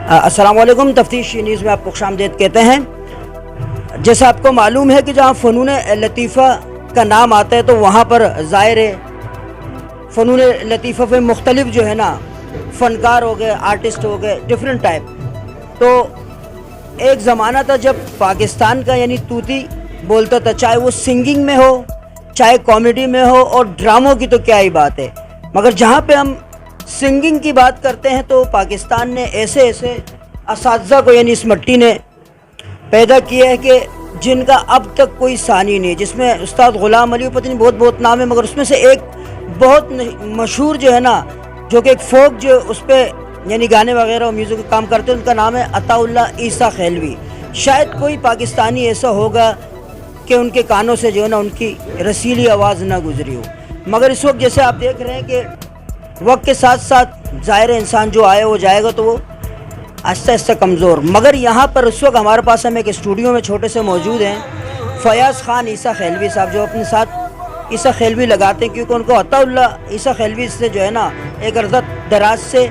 السلام علیکم، تفتیش نیوز میں آپ کو خوشامدید کہتے ہیں۔ جیسا آپ کو معلوم ہے کہ جہاں فنون لطیفہ کا نام آتا ہے تو وہاں پر ظاہر ہے فنون لطیفہ پہ مختلف جو ہے نا فنکار ہو گئے، آرٹسٹ ہو گئے، ڈیفرنٹ ٹائپ۔ تو ایک زمانہ تھا جب پاکستان کا یعنی طوطی بولتا تھا، چاہے وہ سنگنگ میں ہو، چاہے کامیڈی میں ہو، اور ڈراموں کی تو کیا ہی بات ہے۔ مگر جہاں پہ ہم سنگنگ کی بات کرتے ہیں تو پاکستان نے ایسے اساتذہ کو یعنی اس مٹی نے پیدا کیا ہے کہ جن کا اب تک کوئی ثانی نہیں ہے، جس میں استاد غلام علی پتہ نہیں بہت نام ہے، مگر اس میں سے ایک بہت مشہور جو ہے نا، جو کہ ایک فوک جو اس پہ یعنی گانے وغیرہ اور میوزک کا کام کرتے ہیں، ان کا نام ہے عطا اللہ عیسیٰ خیلوی۔ شاید کوئی پاکستانی ایسا ہوگا کہ ان کے کانوں سے جو ہے نا ان کی رسیلی آواز نہ گزری ہو۔ مگر اس وقت جیسے آپ دیکھ رہے ہیں کہ وقت کے ساتھ ساتھ ظاہر انسان جو آئے وہ جائے گا تو وہ آہستہ آہستہ کمزور۔ مگر یہاں پر اس وقت ہمارے پاس ہم ایک اسٹوڈیو میں چھوٹے سے موجود ہیں، فیاض خان عیسیٰ خیلوی صاحب، جو اپنے ساتھ عیسیٰ خیلوی لگاتے ہیں کیونکہ ان کو عطا اللہ عیسیٰ خیلوی سے جو ہے نا ایک عرضت دراز سے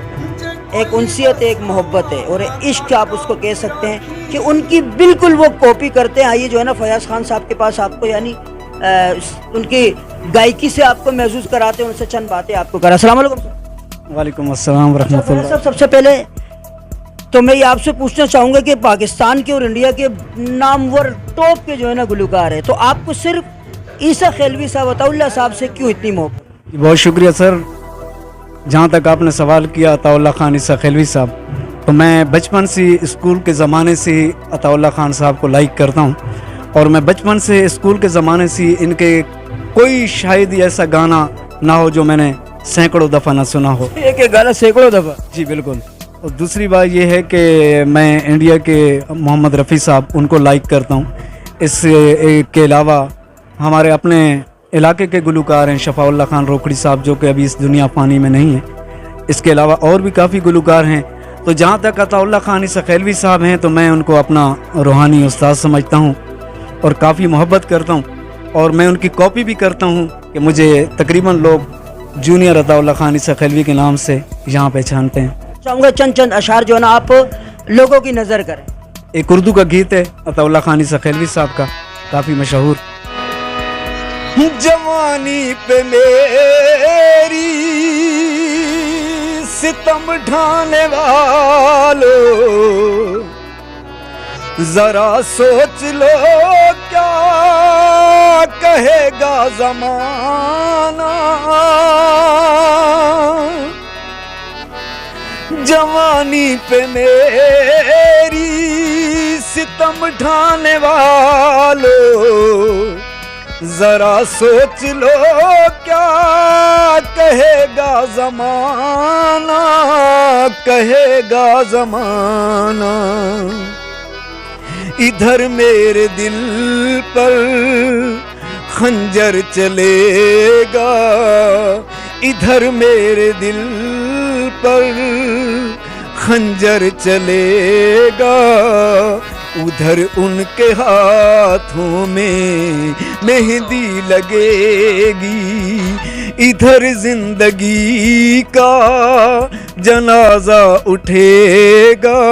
ایک انسیت، ایک محبت ہے اور عشق آپ اس کو کہہ سکتے ہیں کہ ان کی بالکل وہ کاپی کرتے ہیں۔ آئیے جو ہے نا فیاض خان صاحب کے پاس آپ کو یعنی ان کی گائیکی سے آپ کو محسوس کراتے ہیں، ان سے چند باتیں آپ کو کرا۔ السلام علیکم سر۔ وعلیکم السلام ورحمۃ اللہ۔ سب سے پہلے تو میں یہ آپ سے پوچھنا چاہوں گا کہ پاکستان کے اور انڈیا کے نامور ٹاپ کے جو ہے نا گلوکار ہے، تو آپ کو صرف عیسیٰ خیلوی صاحب عطا اللہ صاحب سے کیوں اتنی محبت؟ بہت شکریہ سر۔ جہاں تک آپ نے سوال کیا عطا اللہ خان عیسیٰ خیلوی صاحب، تو میں بچپن سے اسکول کے زمانے سے ہی عطا اللہ خان صاحب کو لائک کرتا ہوں، اور میں بچپن سے اسکول کے زمانے سے ان کے کوئی شاید ہی ایسا گانا نہ ہو جو میں نے سینکڑوں دفعہ نہ سنا ہو۔ ایک گانا سینکڑوں دفعہ؟ جی بالکل۔ اور دوسری بات یہ ہے کہ میں انڈیا کے محمد رفیع صاحب ان کو لائک کرتا ہوں۔ اس کے علاوہ ہمارے اپنے علاقے کے گلوکار ہیں شفاء اللہ خان روکڑی صاحب، جو کہ ابھی اس دنیا فانی میں نہیں ہیں۔ اس کے علاوہ اور بھی کافی گلوکار ہیں۔ تو جہاں تک عطا اللہ خان عیسیٰ خیلوی صاحب ہیں تو میں ان کو اپنا روحانی استاد سمجھتا ہوں اور کافی محبت کرتا ہوں، اور میں ان کی کاپی بھی کرتا ہوں کہ مجھے تقریباً لوگ جونیئر عطا اللہ خان عیسیٰ خیلوی کے نام سے یہاں پہچانتے ہیں۔ چاہوں گا چند اشعار جو ہے نا آپ لوگوں کی نظر کریں۔ ایک اردو کا گیت ہے عطا اللہ خان عیسیٰ خیلوی صاحب کا، کافی مشہور۔ جوانی پہ میری ستم ڈھانے والو، ذرا سوچ لو کیا کہے گا زمانہ، جوانی پہ میری ستم ڈھانے والو، ذرا سوچ لو کیا کہے گا زمانہ، کہے گا زمانہ۔ ادھر میرے دل پر خنجر چلے گا، ادھر میرے دل پر خنجر چلے گا، ادھر ان کے ہاتھوں میں مہندی لگے گی، ادھر زندگی کا جنازہ اٹھے گا،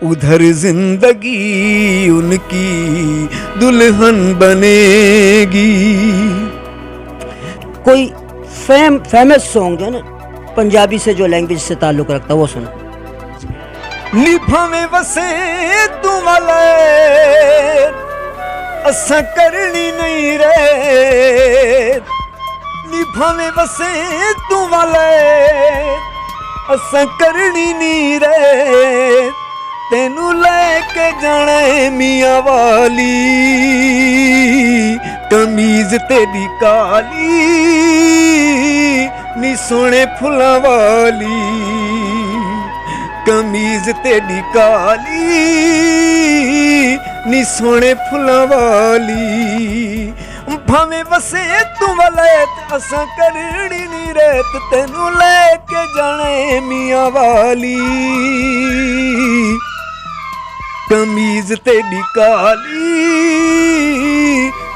ادھر زندگی ان کی دلہن بنے گی۔ کوئی فیمس سانگ ہے نا پنجابی سے جو لینگویج سے تعلق رکھتا ہے وہ سنا۔ نبھا میں وسے تمالے اساں کرنی نہیں رے، نبھا میں وسے تمالے اساں کرنی نہیں رے، تینوں لے کے جانے میاں والی، کمیز تیری کالی نی سونے پھلاں والی، کمیز تیری کالی نی سونے پھلاں والی، بھاویں وسے تو ولیت اساں کرنی نہیں ریت، تینوں لے کے جانے میاں والی، کمیز تیری کالی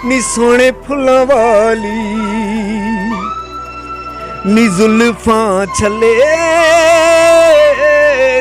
نی سونے پھلاں والی، نی زلفاں چھلے